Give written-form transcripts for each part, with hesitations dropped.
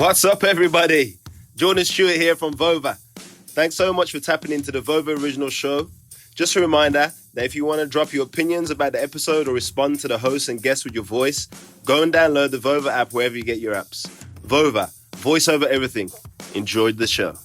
What's up, everybody? Jordan Stewart here from Vover. Thanks so much for tapping into the Vover Original Show. Just a reminder that if you want to drop your opinions about the episode or respond to the host and guests with your voice, go and download the Vover app wherever you get your apps. Vover, voice over everything. Enjoyed the show.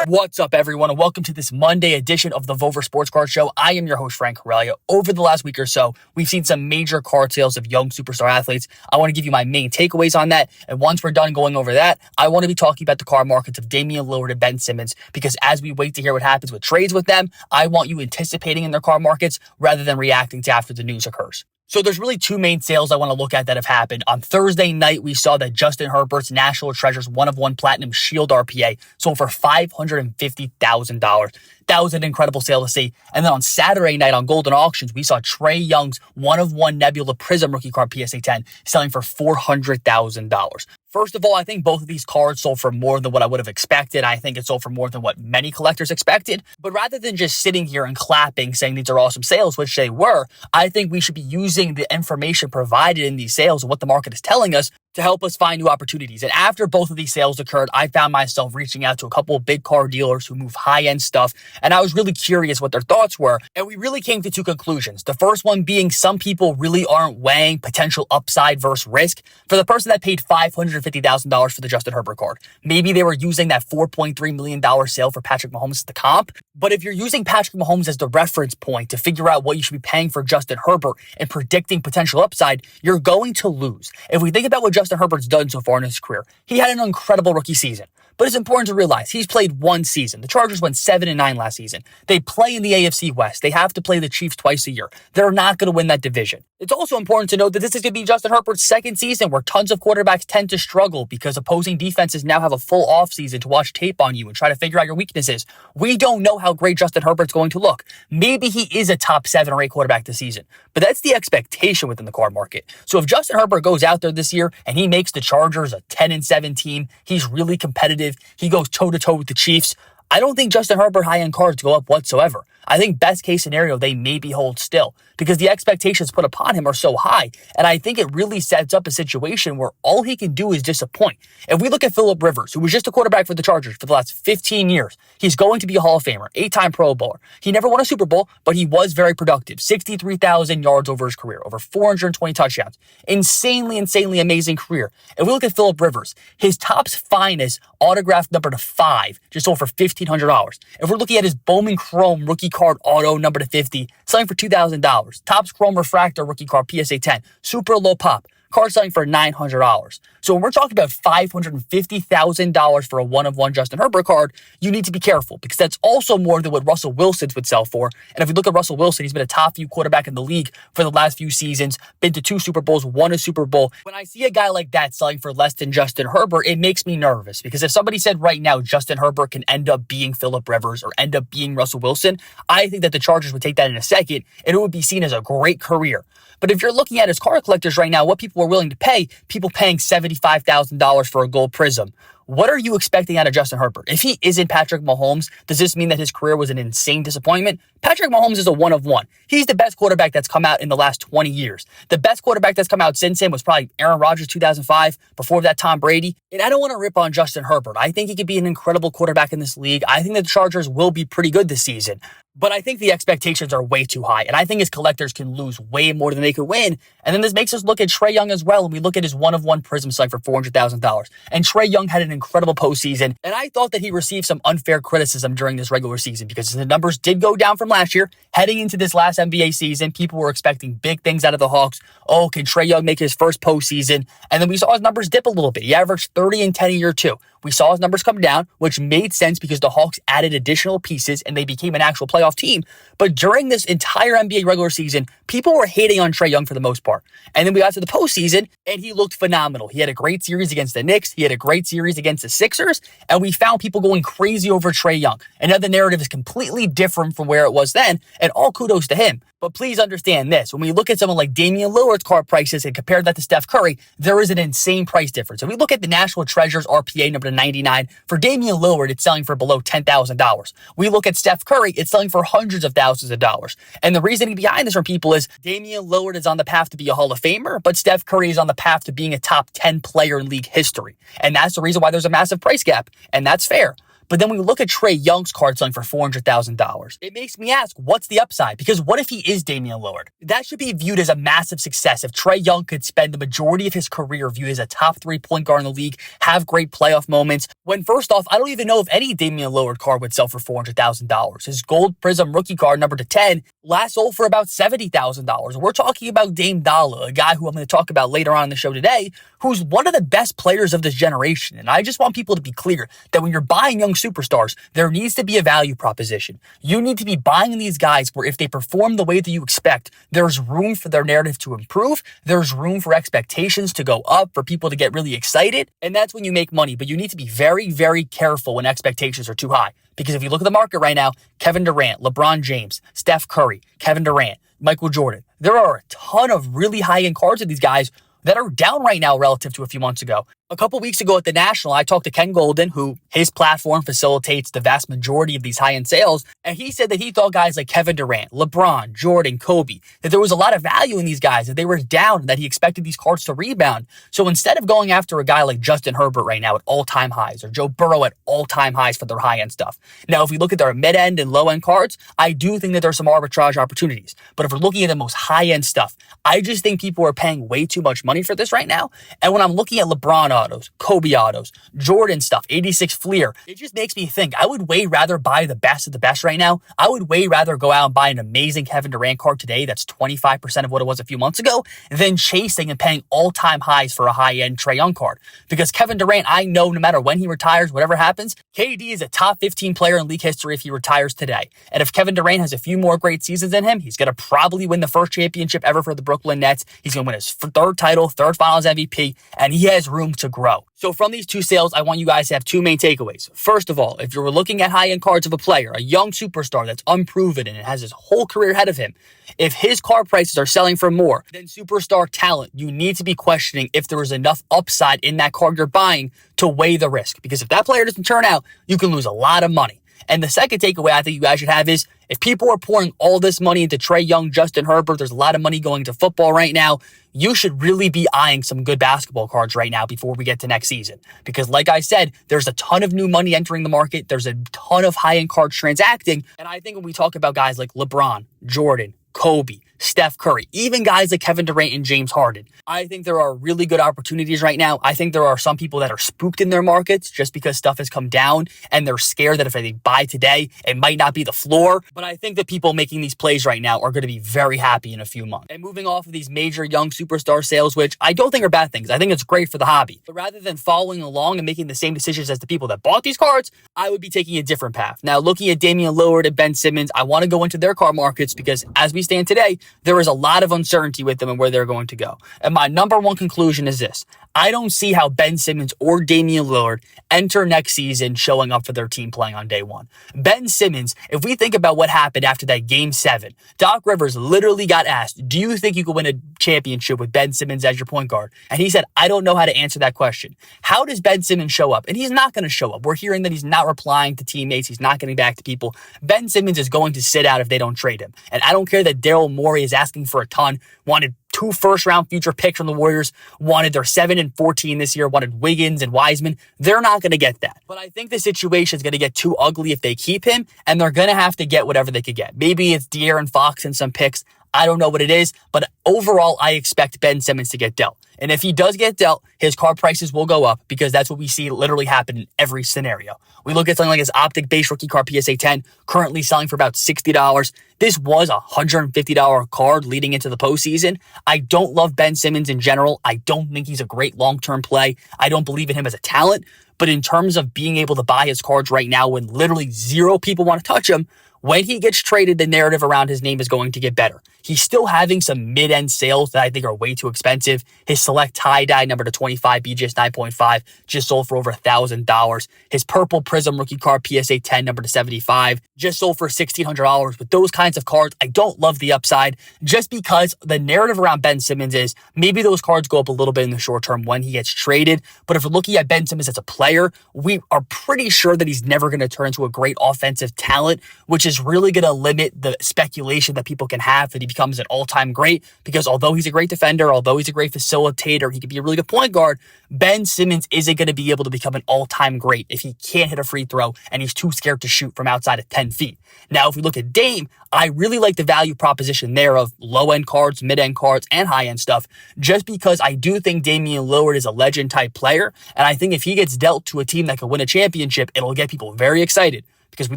What's up, everyone, and welcome to this Monday edition of the Vover Sports Card Show. I am your host, Hrelja. Over the last week or so, we've seen some major card sales of young superstar athletes. I want to give you my main takeaways on that, and once we're done going over that, I want to be talking about the card markets of Damian, Lillard, and Ben Simmons, because as we wait to hear what happens with trades with them, I want you anticipating in their card markets rather than reacting to after the news occurs. So there's really two main sales I want to look at that have happened. On Thursday night, we saw that Justin Herbert's National Treasures 1/1 Platinum Shield RPA sold for $550,000. That was an incredible sale to see. And then on Saturday night on Golden Auctions, we saw Trae Young's 1/1 Nebula Prizm Rookie Card PSA 10 selling for $400,000. First of all, I think both of these cards sold for more than what I would have expected. I think it sold for more than what many collectors expected. But rather than just sitting here and clapping, saying these are awesome sales, which they were, I think we should be using the information provided in these sales and what the market is telling us to help us find new opportunities. And after both of these sales occurred, I found myself reaching out to a couple of big car dealers who move high-end stuff, and I was really curious what their thoughts were, and we really came to two conclusions. The first one being some people really aren't weighing potential upside versus risk. For the person that paid $550,000 for the Justin Herbert card, maybe they were using that $4.3 million sale for Patrick Mahomes as the comp, but if you're using Patrick Mahomes as the reference point to figure out what you should be paying for Justin Herbert and predicting potential upside, you're going to lose. If we think about what Justin Herbert's done so far in his career, he had an incredible rookie season. But it's important to realize he's played one season. The Chargers went 7-9 last season. They play in the AFC West. They have to play the Chiefs twice a year. They're not going to win that division. It's also important to note that this is going to be Justin Herbert's second season where tons of quarterbacks tend to struggle because opposing defenses now have a full offseason to watch tape on you and try to figure out your weaknesses. We don't know how great Justin Herbert's going to look. Maybe he is a top 7 or 8 quarterback this season, but that's the expectation within the card market. So if Justin Herbert goes out there this year and he makes the Chargers a 10-7 team, he's really competitive, he goes toe-to-toe with the Chiefs, I don't think Justin Herbert high-end cards go up whatsoever. I think best case scenario, they maybe hold still because the expectations put upon him are so high. And I think it really sets up a situation where all he can do is disappoint. If we look at Phillip Rivers, who was just a quarterback for the Chargers for the last 15 years, he's going to be a Hall of Famer, 8-time Pro Bowler. He never won a Super Bowl, but he was very productive. 63,000 yards over his career, over 420 touchdowns. Insanely amazing career. If we look at Phillip Rivers, his Topps Finest autographed number to 5 just sold for $1,500. If we're looking at his Bowman Chrome rookie card auto number to 50, selling for $2,000. Topps Chrome Refractor rookie card PSA 10, super low pop, card selling for $900. So when we're talking about $550,000 for a 1/1 Justin Herbert card, you need to be careful because that's also more than what Russell Wilson's would sell for. And if we look at Russell Wilson, he's been a top few quarterback in the league for the last few seasons, been to 2 Super Bowls, won a Super Bowl. When I see a guy like that selling for less than Justin Herbert, it makes me nervous because if somebody said right now Justin Herbert can end up being Phillip Rivers or end up being Russell Wilson, I think that the Chargers would take that in a second and it would be seen as a great career. But if you're looking at his card collectors right now, what people are willing to pay, people paying $75,000 for a gold Prizm. What are you expecting out of Justin Herbert? If he isn't Patrick Mahomes, does this mean that his career was an insane disappointment? Patrick Mahomes is a 1/1. He's the best quarterback that's come out in the last 20 years. The best quarterback that's come out since him was probably Aaron Rodgers 2005. Before that, Tom Brady. And I don't want to rip on Justin Herbert. I think he could be an incredible quarterback in this league. I think that the Chargers will be pretty good this season. But I think the expectations are way too high. And I think his collectors can lose way more than they could win. And then this makes us look at Trae Young as well. And we look at his 1/1 Prizm selling for $400,000. And Trae Young had an incredible postseason. And I thought that he received some unfair criticism during this regular season because the numbers did go down from last year. Heading into this last NBA season, people were expecting big things out of the Hawks. Oh, can Trae Young make his first postseason? And then we saw his numbers dip a little bit. He averaged 30 and 10 in year 2. We saw his numbers come down, which made sense because the Hawks added additional pieces and they became an actual playoff team. But during this entire NBA regular season, people were hating on Trae Young for the most part. And then we got to the postseason and he looked phenomenal. He had a great series against the Knicks. He had a great series against the Sixers. And we found people going crazy over Trae Young. And now the narrative is completely different from where it was then. And all kudos to him. But please understand this. When we look at someone like Damian Lillard's card prices and compare that to Steph Curry, there is an insane price difference. If we look at the National Treasures RPA number $199. For Damian Lillard, it's selling for below $10,000. We look at Steph Curry, it's selling for hundreds of thousands of dollars. And the reasoning behind this from people is Damian Lillard is on the path to be a Hall of Famer, but Steph Curry is on the path to being a top 10 player in league history. And that's the reason why there's a massive price gap. And that's fair. But then when we look at Trae Young's card selling for $400,000, it makes me ask, what's the upside? Because what if he is Damian Lillard? That should be viewed as a massive success if Trae Young could spend the majority of his career viewed as a top 3 point guard in the league, have great playoff moments. When first off, I don't even know if any Damian Lillard card would sell for $400,000. His gold Prizm rookie card, number to 10, last sold for about $70,000. We're talking about Dame Dollar, a guy who I'm going to talk about later on in the show today, who's one of the best players of this generation. And I just want people to be clear that when you're buying young superstars, there needs to be a value proposition. You need to be buying these guys where if they perform the way that you expect, there's room for their narrative to improve. There's room for expectations to go up, for people to get really excited. And that's when you make money. But you need to be very, very careful when expectations are too high. Because if you look at the market right now, Kevin Durant, LeBron James, Steph Curry, Kevin Durant, Michael Jordan, there are a ton of really high-end cards of these guys that are down right now relative to a few months ago. A couple weeks ago at the National, I talked to Ken Golden, who his platform facilitates the vast majority of these high-end sales, and he said that he thought guys like Kevin Durant, LeBron, Jordan, Kobe, that there was a lot of value in these guys, that they were down, and that he expected these cards to rebound. So instead of going after a guy like Justin Herbert right now at all-time highs, or Joe Burrow at all-time highs for their high-end stuff. Now, if we look at their mid-end and low-end cards, I do think that there's some arbitrage opportunities. But if we're looking at the most high-end stuff, I just think people are paying way too much money for this right now. And when I'm looking at LeBron autos, Kobe autos, Jordan stuff, 86 Fleer, it just makes me think I would way rather buy the best of the best right now. I would way rather go out and buy an amazing Kevin Durant card today that's 25% of what it was a few months ago than chasing and paying all-time highs for a high-end Trae Young card. Because Kevin Durant, I know no matter when he retires, whatever happens, KD is a top 15 player in league history if he retires today. And if Kevin Durant has a few more great seasons than him, he's going to probably win the first championship ever for the Brooklyn Nets. He's going to win his third title, third finals MVP, and he has room to grow. So from these two sales, I want you guys to have two main takeaways. First of all, if you're looking at high-end cards of a player, a young superstar that's unproven and has his whole career ahead of him, if his card prices are selling for more than superstar talent, you need to be questioning if there is enough upside in that card you're buying to weigh the risk. Because if that player doesn't turn out, you can lose a lot of money. And the second takeaway I think you guys should have is if people are pouring all this money into Trae Young, Justin Herbert, there's a lot of money going to football right now, you should really be eyeing some good basketball cards right now before we get to next season. Because like I said, there's a ton of new money entering the market. There's a ton of high-end cards transacting. And I think when we talk about guys like LeBron, Jordan, Kobe, Steph Curry, even guys like Kevin Durant and James Harden, I think there are really good opportunities right now. I think there are some people that are spooked in their markets just because stuff has come down and they're scared that if they buy today, it might not be the floor. But I think that people making these plays right now are going to be very happy in a few months. And moving off of these major young superstar sales, which I don't think are bad things. I think it's great for the hobby. But rather than following along and making the same decisions as the people that bought these cards, I would be taking a different path. Now, looking at Damian Lillard and Ben Simmons, I want to go into their card markets because as we stand today, there is a lot of uncertainty with them and where they're going to go. And my number one conclusion is this. I don't see how Ben Simmons or Damian Lillard enter next season showing up for their team playing on day one. Ben Simmons, if we think about what happened after that Game 7, Doc Rivers literally got asked, do you think you could win a championship with Ben Simmons as your point guard? And he said, I don't know how to answer that question. How does Ben Simmons show up? And he's not going to show up. We're hearing that he's not replying to teammates. He's not getting back to people. Ben Simmons is going to sit out if they don't trade him. And I don't care that Daryl Morey is asking for a ton, wanted 2 first-round future picks from the Warriors, wanted their 7 and 14 this year, wanted Wiggins and Wiseman. They're not going to get that. But I think the situation is going to get too ugly if they keep him, and they're going to have to get whatever they could get. Maybe it's De'Aaron Fox and some picks. I don't know what it is, but overall, I expect Ben Simmons to get dealt. And if he does get dealt, his card prices will go up because that's what we see literally happen in every scenario. We look at something like his Optic Base Rookie Card PSA 10, currently selling for about $60. This was a $150 card leading into the postseason. I don't love Ben Simmons in general. I don't think he's a great long-term play. I don't believe in him as a talent. But in terms of being able to buy his cards right now when literally 0 people want to touch him, When he gets traded, the narrative around his name is going to get better. He's still having some mid-end sales that I think are way too expensive. His select tie-dye number to 25, BGS 9.5, just sold for over $1,000. His purple Prizm rookie card, PSA 10, number to 75, just sold for $1,600. With those kinds of cards, I don't love the upside, just because the narrative around Ben Simmons is maybe those cards go up a little bit in the short term when he gets traded. But if we're looking at Ben Simmons as a player, we are pretty sure that he's never going to turn into a great offensive talent, which is really going to limit the speculation that people can have that he becomes an all-time great, because although he's a great defender, although he's a great facilitator, he could be a really good point guard, Ben Simmons isn't going to be able to become an all-time great if he can't hit a free throw and he's too scared to shoot from outside of 10 feet. Now, if we look at Dame, I really like the value proposition there of low-end cards, mid-end cards, and high-end stuff, just because I do think Damian Lillard is a legend-type player, and I think if he gets dealt to a team that could win a championship, it'll get people very excited. Because we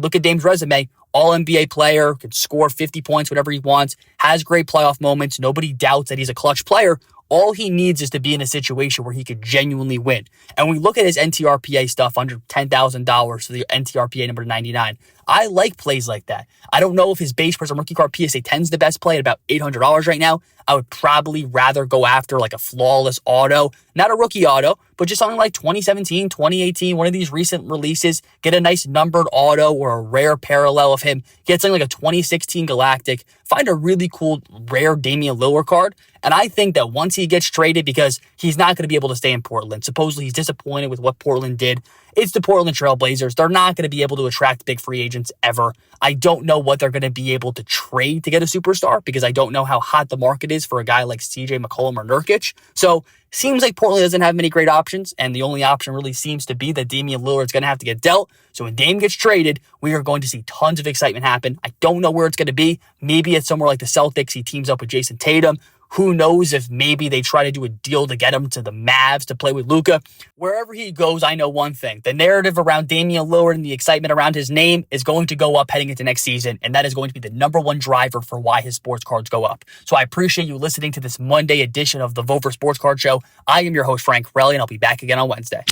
look at Dame's resume, all-NBA player, can score 50 points, whatever he wants, has great playoff moments, nobody doubts that he's a clutch player. All he needs is to be in a situation where he could genuinely win. And we look at his NT RPA stuff under $10,000 for the NT RPA number 99. I like plays like that. I don't know if his base Prizm rookie card PSA 10 is the best play at about $800 right now. I would probably rather go after like a flawless auto, not a rookie auto, but just something like 2017, 2018, one of these recent releases, get a nice numbered auto or a rare parallel of him, get something like a 2016 Galactic, find a really cool rare Damian Lillard card. And I think that once he gets traded, because he's not going to be able to stay in Portland, supposedly he's disappointed with what Portland did. It's the Portland Trail Blazers. They're not going to be able to attract big free agents ever. I don't know what they're going to be able to trade to get a superstar, because I don't know how hot the market is for a guy like CJ McCollum or Nurkic. So seems like Portland doesn't have many great options, and the only option really seems to be that Damian Lillard's going to have to get dealt. So when Dame gets traded, we are going to see tons of excitement happen. I don't know where it's going to be. Maybe it's somewhere like the Celtics. He teams up with Jason Tatum. Who knows if maybe they try to do a deal to get him to the Mavs to play with Luka. Wherever he goes, I know one thing. The narrative around Damian Lillard and the excitement around his name is going to go up heading into next season, and that is going to be the number one driver for why his sports cards go up. So I appreciate you listening to this Monday edition of the Vover Sports Card Show. I am your host, Frank Hrelja, and I'll be back again on Wednesday.